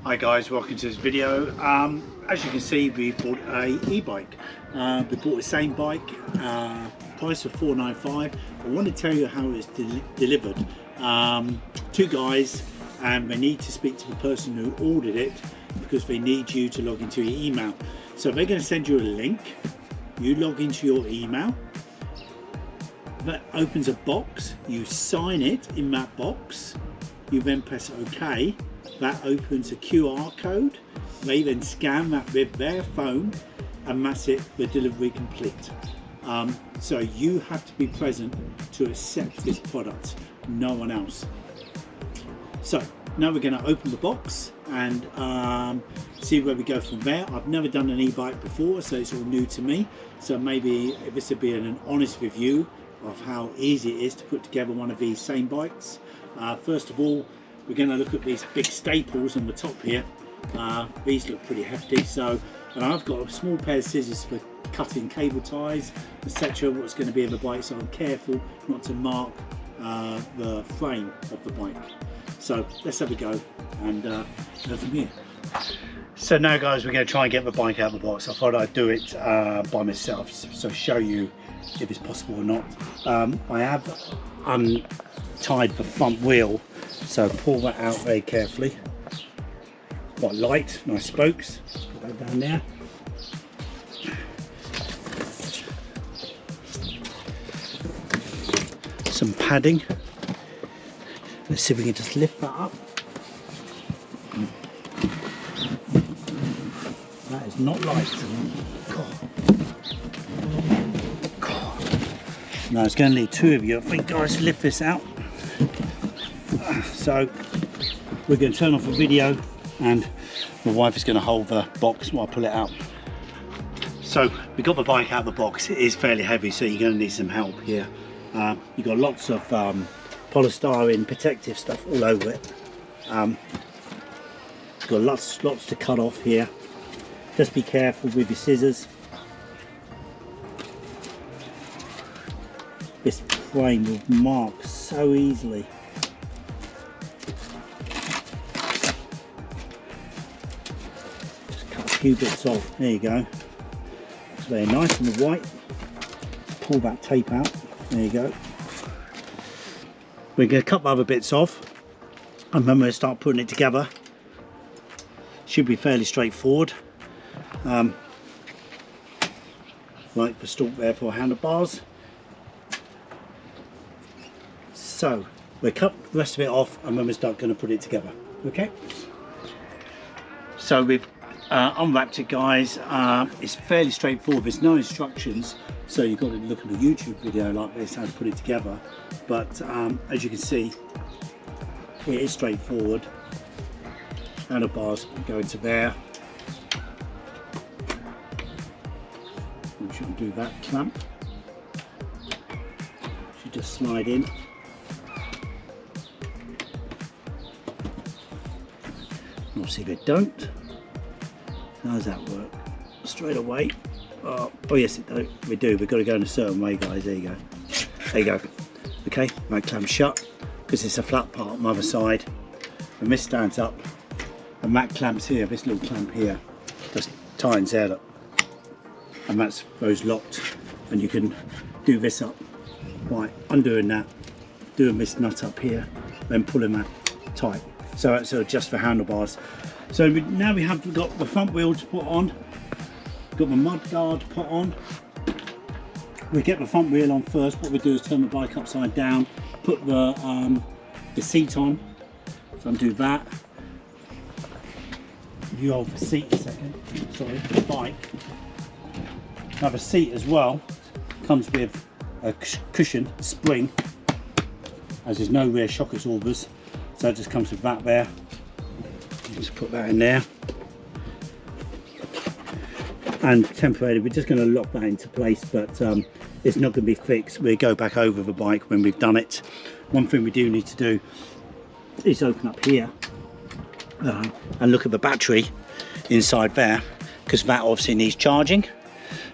Hi guys, welcome to this video. As you can see, we bought a e-bike. We bought the Samebike, price of $495. I want to tell you how it's delivered. Two guys, and they need to speak to the person who ordered it because they need you to log into your email. So they're going to send you a link. You log into your email. That opens a box. You sign it in that box. You then press OK. That opens a QR code. They then scan that with their phone, and that's it, the delivery complete. So you have to be present to accept this product, no one else. So now we're going to open the box and see where we go from there. I've never done an e-bike before, so it's all new to me. So maybe this would be an honest review of how easy it is to put together one of these Samebikes. First of all, we're going to look at these big staples on the top here. These look pretty hefty. So, and I've got a small pair of scissors for cutting cable ties, etc. What's going to be in the bike, so I'm careful not to mark the frame of the bike. So let's have a go and go from here. So now guys, we're going to try and get the bike out of the box. I thought I'd do it by myself, so show you if it's possible or not. I have untied the front wheel, so pull that out very carefully. Quite light, nice spokes. Put that down there. Some padding. Let's see if we can just lift that up. That is not light. God. Now it's going to need two of you, I think, guys, to lift this out. So we're going to turn off the video and my wife is going to hold the box while I pull it out. So we got the bike out of the box. It is fairly heavy, so you're going to need some help here. You've got lots of polystyrene protective stuff all over it. You've got lots to cut off here. Just be careful with your scissors. This frame will mark so easily. Just cut a few bits off. There you go. It's very nice and white. Pull that tape out. There you go. We're going to cut the other bits off, and then we'll start putting it together. Should be fairly straightforward. Like the stalk there for handlebars. So we'll cut the rest of it off and then we'll start going to put it together. Okay. So we've unwrapped it, guys. It's fairly straightforward. There's no instructions, so you've got to look at a YouTube video like this how to put it together. But as you can see, it is straightforward. Handlebars go into there. We shouldn't do that clamp. Should just slide in. Obviously they don't. How does that work? Straight away. Oh yes, it do. We do. We've got to go in a certain way, guys. There you go. There you go. Okay, that clamp shut because it's a flat part on the other side. And this stands up, and that clamps here. This little clamp here just tightens that up, and that's those locked. And you can do this up by undoing that, doing this nut up here, then pulling that tight. So that's just for handlebars. So now we have got the front wheel to put on, got the mud guard to put on. We get the front wheel on first. What we do is turn the bike upside down, put the seat on. So undo that. You hold the seat a second. Sorry, the bike. Now the seat as well comes with a cushion spring, as there's no rear shock absorbers. So it just comes with that there. Just put that in there. And temporarily, we're just going to lock that into place, but it's not going to be fixed. We'll go back over the bike when we've done it. One thing we do need to do is open up here and look at the battery inside there, because that obviously needs charging.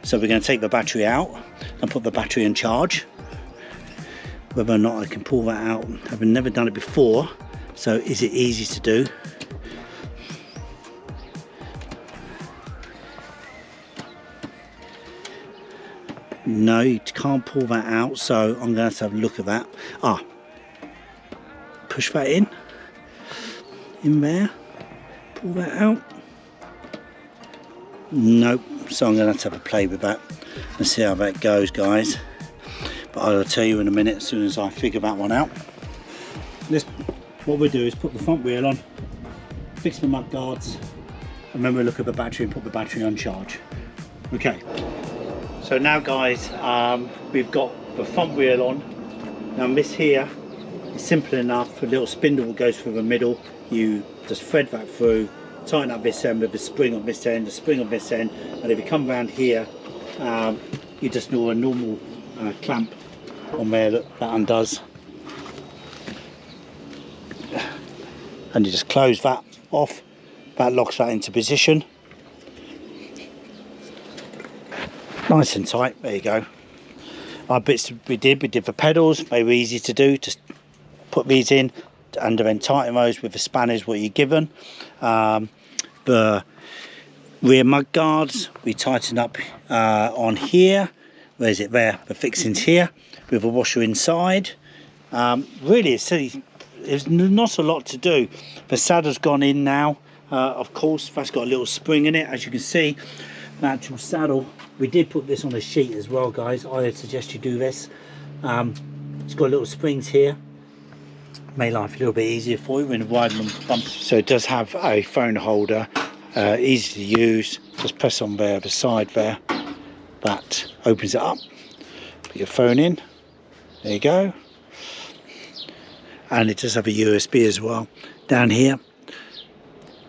So we're going to take the battery out and put the battery in charge. Whether or not I can pull that out, I've never done it before. So is it easy to do? No, you can't pull that out, so I'm going to have a look at that. Push that in there, pull that out. Nope, so I'm going to have a play with that and see how that goes, guys. But I'll tell you in a minute as soon as I figure that one out. What we do is put the front wheel on, fix the mud guards, and then we'll look at the battery and put the battery on charge. Okay, so now guys, we've got the front wheel on. Now this here is simple enough. A little spindle goes through the middle. You just thread that through, tighten up this end with the spring on this end, the spring on this end, and if you come around here, you just do a normal clamp on there that undoes, and you just close that off. That locks that into position, nice and tight. There you go. Our bits we did the pedals. They were easy to do. Just put these in and then tighten those with the spanners what you're given. The rear mud guards we tighten up on here. Where's it there? The fixings here with a washer inside. Really, there's not a lot to do. The saddle's gone in now. Of course, that's got a little spring in it, as you can see. The actual saddle, we did put this on a sheet as well, guys. I suggest you do this. It's got little springs here. Make life a little bit easier for you when riding on bumps. So it does have a phone holder, easy to use. Just press on there, the side there. That opens it up. Put your phone in. There you go. And it does have a USB as well down here,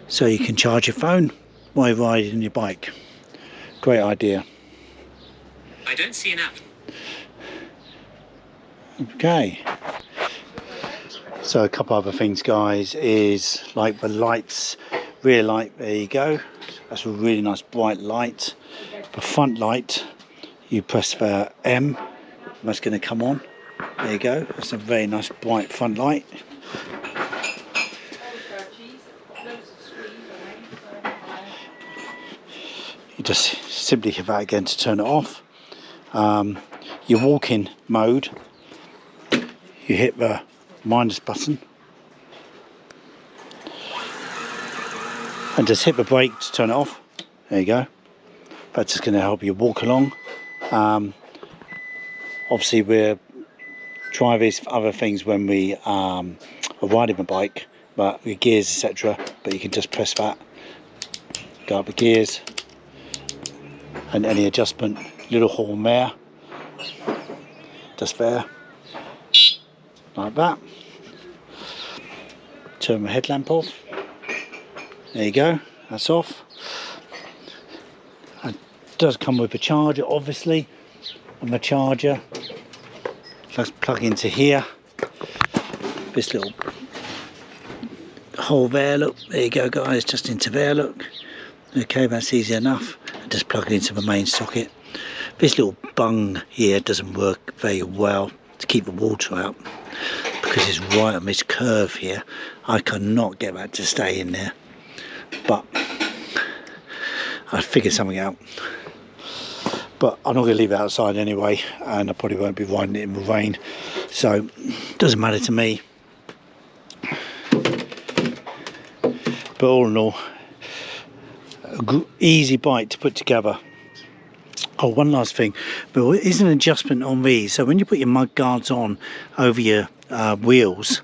so you can charge your phone while you're riding your bike. Great idea. I don't see an app. Okay. So a couple other things, guys, is like the lights, rear light. There you go. That's a really nice bright light. The front light, you press the M, that's going to come on. There you go. That's a very nice bright front light. You just simply hit that again to turn it off. Your walking mode, you hit the minus button and just hit the brake to turn it off. There you go. That's just going to help you walk along. Obviously we're try these other things when we are riding the bike, but with gears etc, but you can just press that, go up the gears, and any adjustment, little horn there, just there, like that. Turn the headlamp off. There you go, that's off. It does come with a charger, obviously. On the charger, let's plug into here. This little hole there, look, there you go, guys, just into there, look. Okay, that's easy enough. And just plug it into the main socket. This little bung here doesn't work very well to keep the water out because it's right on this curve here. I cannot get that to stay in there, but I figured something out. But I'm not going to leave it outside anyway, and I probably won't be riding it in the rain, so it doesn't matter to me. But all in all, a easy bike to put together. Oh, one last thing, there is an adjustment on these. So when you put your mud guards on over your wheels,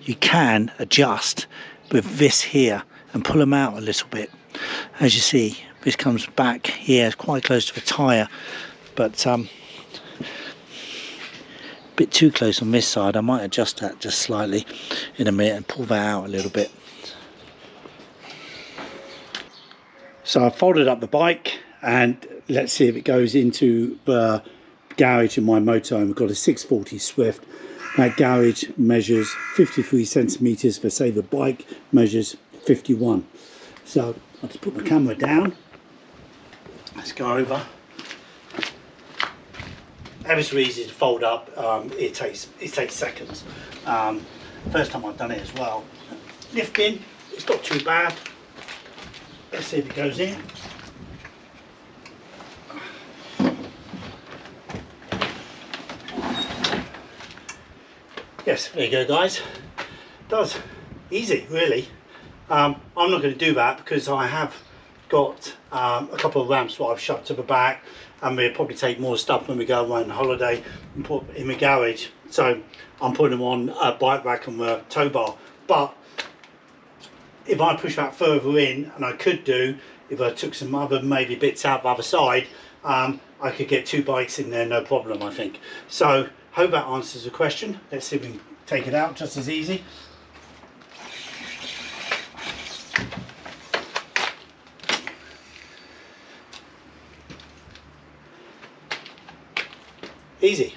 you can adjust with this here and pull them out a little bit. As you see, this comes back here, it's quite close to the tyre, but a bit too close on this side. I might adjust that just slightly in a minute and pull that out a little bit. So I folded up the bike, and let's see if it goes into the garage in my motorhome. We've got a 640 Swift. That garage measures 53 centimetres for, say, the bike measures 51. So I'll just put the camera down. Let's go over. Ever so easy to fold up. It takes seconds. First time I've done it as well. Lifting, it's not too bad. Let's see if it goes in. Yes, there you go guys. Does easy really. I'm not going to do that because I have got a couple of ramps what I've shoved to the back, and we'll probably take more stuff when we go away on holiday and put in the garage. So I'm putting them on a bike rack and the tow bar. But if I push that further in, and I could do, if I took some other maybe bits out the other side, I could get 2 bikes in there no problem, I think. So hope that answers the question. Let's see if we can take it out just as easy. Easy.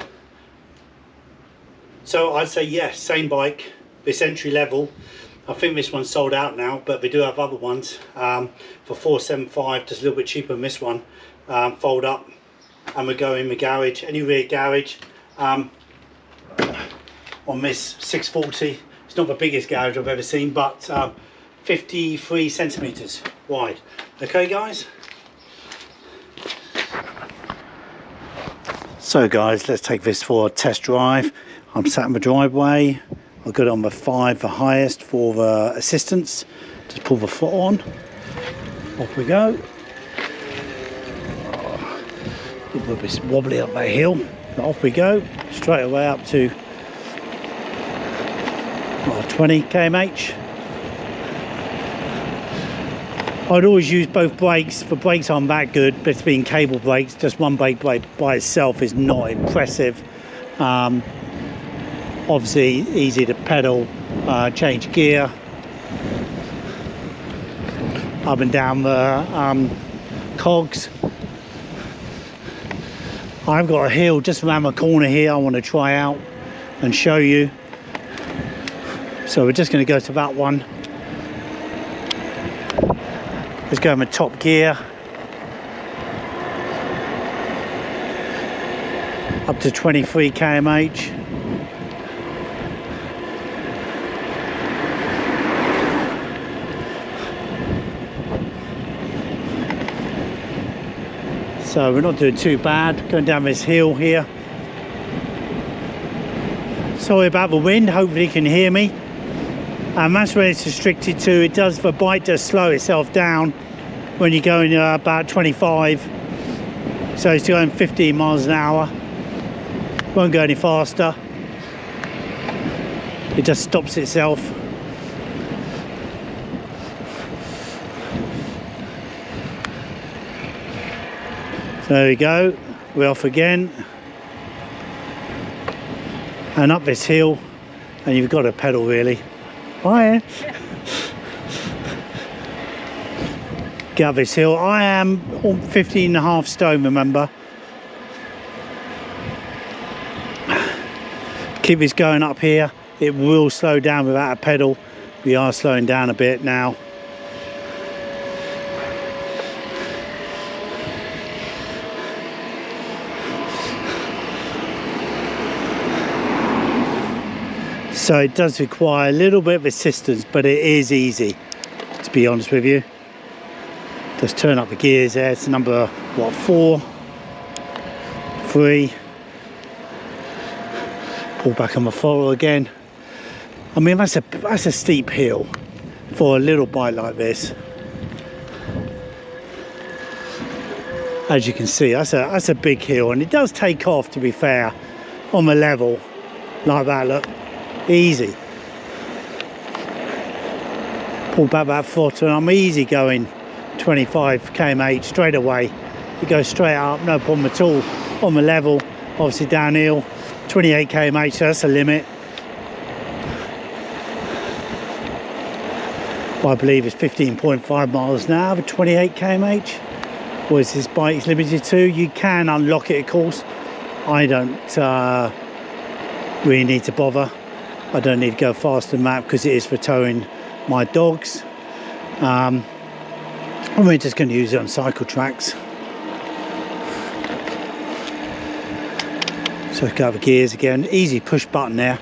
So I'd say yes, same bike, this entry level. I think this one's sold out now, but we do have other ones for $475, just a little bit cheaper than this one. Fold up, and we go in the garage, any rear garage. On this 640, it's not the biggest garage I've ever seen, but 53 centimeters wide. Okay guys. So guys, let's take this for a test drive. I'm sat in the driveway. I've got it on the 5, the highest for the assistance. Just pull the foot on. Off we go. A little bit wobbly up that hill. But off we go. Straight away up to 20 km/h. I'd always use both brakes. The brakes aren't that good, but it's being cable brakes. Just one brake by itself is not impressive. Obviously easy to pedal, change gear, up and down the cogs. I've got a hill just around the corner here I want to try out and show you. So we're just going to go to that one. Let's go in the top gear. Up to 23 km/h. So we're not doing too bad, going down this hill here. Sorry about the wind, hopefully you can hear me. And that's where it's restricted to. The bike does slow itself down when you're going about 25. So it's going 15 miles an hour. Won't go any faster. It just stops itself. So there we go, we're off again. And up this hill, and you've got to pedal really. Get up this hill. I am 15.5 stone, remember. Keep this going up here. It will slow down without a pedal. We are slowing down a bit now. So it does require a little bit of assistance, but it is easy, to be honest with you. Just turn up the gears there. It's number, what, 4, 3. Pull back on the throttle again. I mean, that's a steep hill for a little bike like this. As you can see, that's a big hill, and it does take off, to be fair, on the level like that. Look. Easy. Pull back that foot, and I'm easy going 25 km/h straight away. It goes straight up, no problem at all. On the level, obviously downhill, 28 km/h, so that's a limit. I believe it's 15.5 miles an hour for 28 km/h. What is this bike limited to? You can unlock it, of course. I don't really need to bother. I don't need to go faster than that because it is for towing my dogs. And we're just going to use it on cycle tracks. So let's go over gears again. Easy push button there.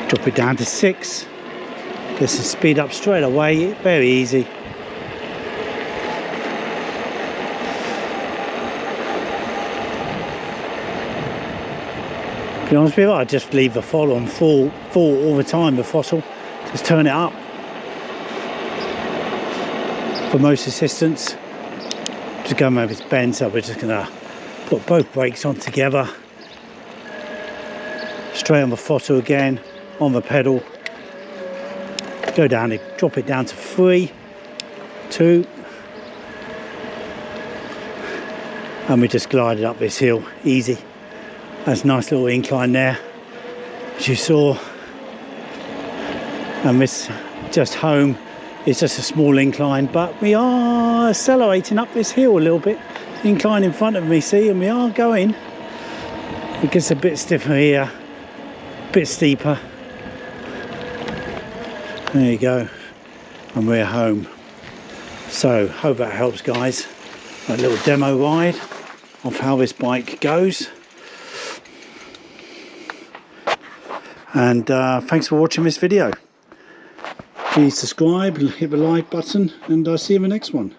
Drop it down to 6. Gets to speed up straight away, very easy. To be honest with you, I just leave the throttle on full all the time, the throttle. Just turn it up for most assistance. Just going over this bend, so we're just gonna put both brakes on together. Straight on the throttle again, on the pedal. Go down, drop it down to 3, 2, and we just glided up this hill, easy. That's a nice little incline there, as you saw. And this just home is just a small incline, but we are accelerating up this hill a little bit. Incline in front of me, see, and we are going. It gets a bit stiffer here, a bit steeper. There you go, and we're home. So hope that helps, guys. A little demo ride of how this bike goes. And thanks for watching this video. Please subscribe, hit the like button, and I'll see you in the next one.